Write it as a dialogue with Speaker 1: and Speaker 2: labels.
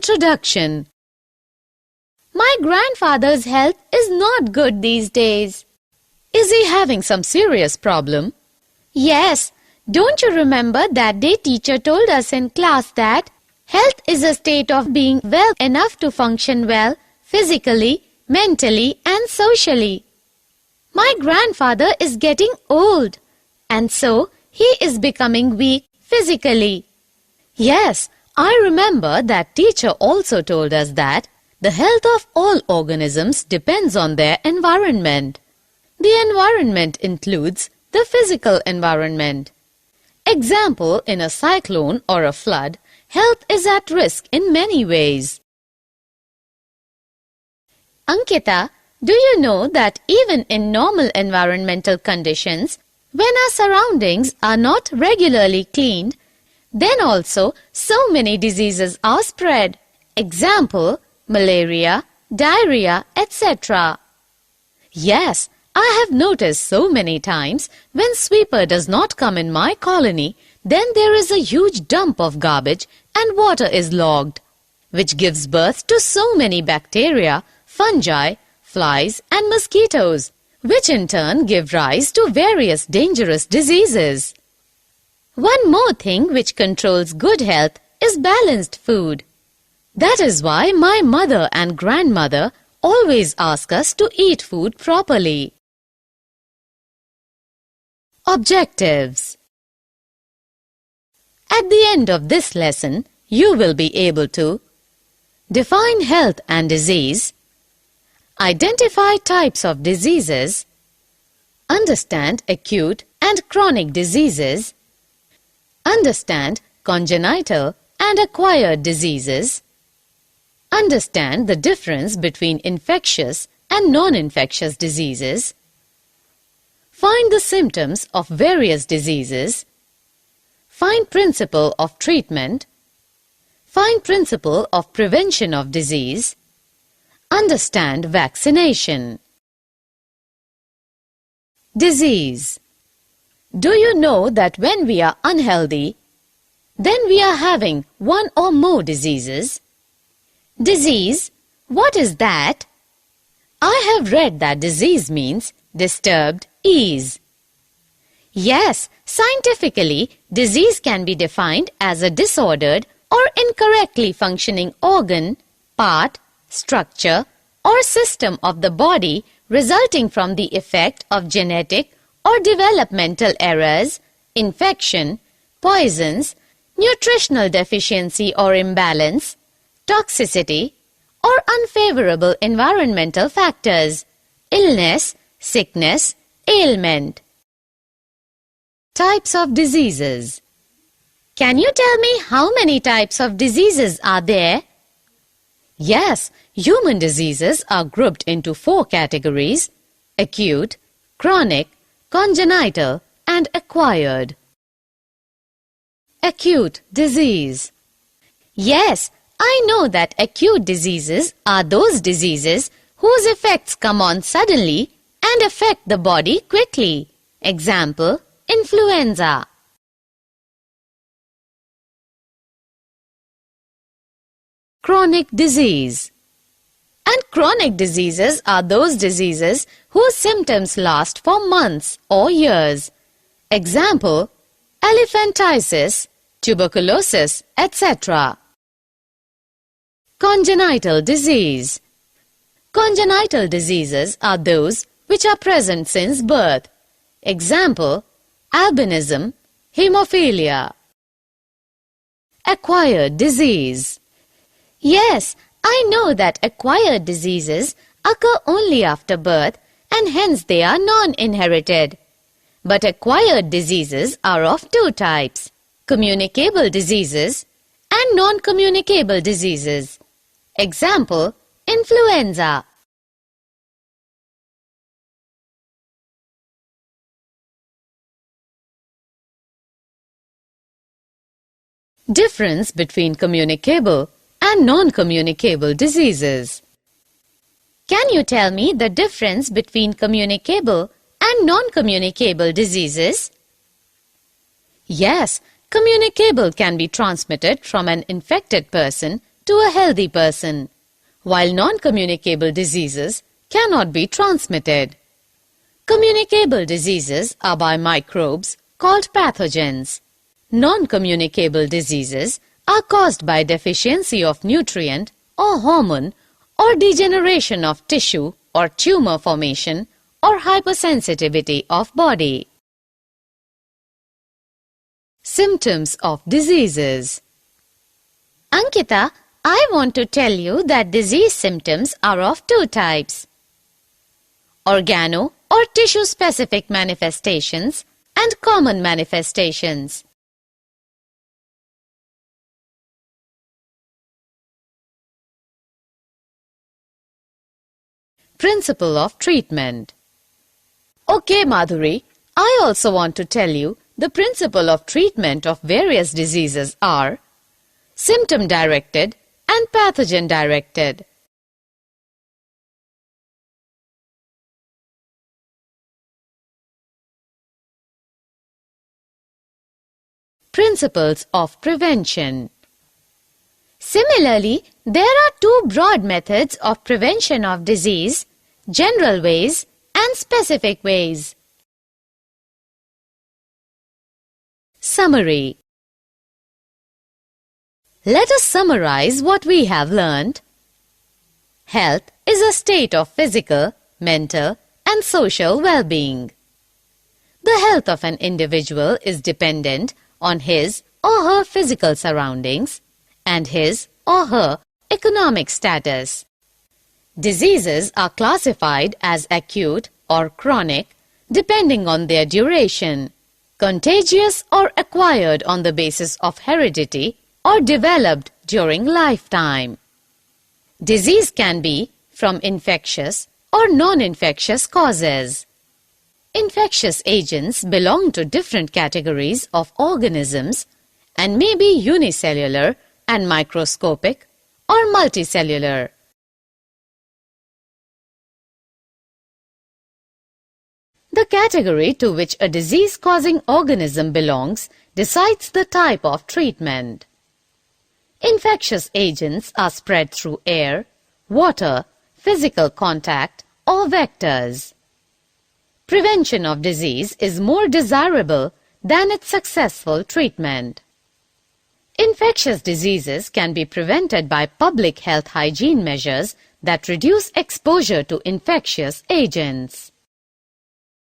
Speaker 1: Introduction. My grandfather's health is not good these days. Is he having some serious problem? Yes. Don't you remember that day teacher told us in class that health is a state of being well enough to function well physically, mentally and socially. My grandfather is getting old and so he is becoming weak physically. Yes, I remember that teacher also told us that the health of all organisms depends on their environment. The environment includes the physical environment. Example, in a cyclone or a flood, health is at risk in many ways. Ankita, do you know that even in normal environmental conditions, when our surroundings are not regularly cleaned, then also so many diseases are spread. Example, malaria, diarrhea, etc. Yes, I have noticed so many times when sweeper does not come in my colony, then there is a huge dump of garbage and water is logged, which gives birth to so many bacteria, fungi, flies and mosquitoes, which in turn give rise to various dangerous diseases. One more thing which controls good health is balanced food. That is why my mother and grandmother always ask us to eat food properly. Objectives. At the end of this lesson, you will be able to define health and disease, identify types of diseases, understand acute and chronic diseases, understand congenital and acquired diseases, understand the difference between infectious and non-infectious diseases, find the symptoms of various diseases, find principle of treatment, find principle of prevention of disease, understand vaccination. Disease. Do you know that when we are unhealthy, then we are having one or more diseases? Disease, what is that? I have read that disease means disturbed ease. Yes, scientifically, disease can be defined as a disordered or incorrectly functioning organ, part, structure, or system of the body resulting from the effect of genetic or developmental errors, infection, poisons, nutritional deficiency or imbalance, toxicity, or unfavorable environmental factors, illness, sickness, ailment. Types of diseases. Can you tell me how many types of diseases are there? Yes, human diseases are grouped into 4 categories: acute, chronic, congenital, and acquired. Acute disease. Yes, I know that acute diseases are those diseases whose effects come on suddenly and affect the body quickly. Example, influenza. Chronic disease. And chronic diseases are those diseases whose symptoms last for months or years. Example, elephantiasis, tuberculosis, etc. Congenital disease. Congenital diseases are those which are present since birth. Example, albinism, hemophilia. Acquired disease. Yes, I know that acquired diseases occur only after birth and hence they are non-inherited. But acquired diseases are of 2 types: communicable diseases and non-communicable diseases. Example, influenza. Difference between communicable and non-communicable diseases. Can you tell me the difference between communicable and non-communicable diseases? Yes, communicable can be transmitted from an infected person to a healthy person, while non-communicable diseases cannot be transmitted. Communicable diseases are by microbes called pathogens. Non-communicable diseases are caused by deficiency of nutrient or hormone or degeneration of tissue or tumor formation or hypersensitivity of body. Symptoms of diseases. Ankita, I want to tell you that disease symptoms are of two types: organo or tissue-specific manifestations and common manifestations. Principle of treatment. Okay, Madhuri, I also want to tell you the principle of treatment of various diseases are symptom-directed and pathogen-directed. Principles of prevention. Similarly, there are two broad methods of prevention of disease: general ways and specific ways. Summary. Let us summarize what we have learned. Health is a state of physical, mental, and social well-being. The health of an individual is dependent on his or her physical surroundings and his or her economic status. Diseases are classified as acute or chronic depending on their duration, contagious or acquired on the basis of heredity, or developed during lifetime. Disease can be from infectious or non-infectious causes. Infectious agents belong to different categories of organisms and may be unicellular and microscopic or multicellular. The category to which a disease-causing organism belongs decides the type of treatment. Infectious agents are spread through air, water, physical contact, or vectors. Prevention of disease is more desirable than its successful treatment. Infectious diseases can be prevented by public health hygiene measures that reduce exposure to infectious agents.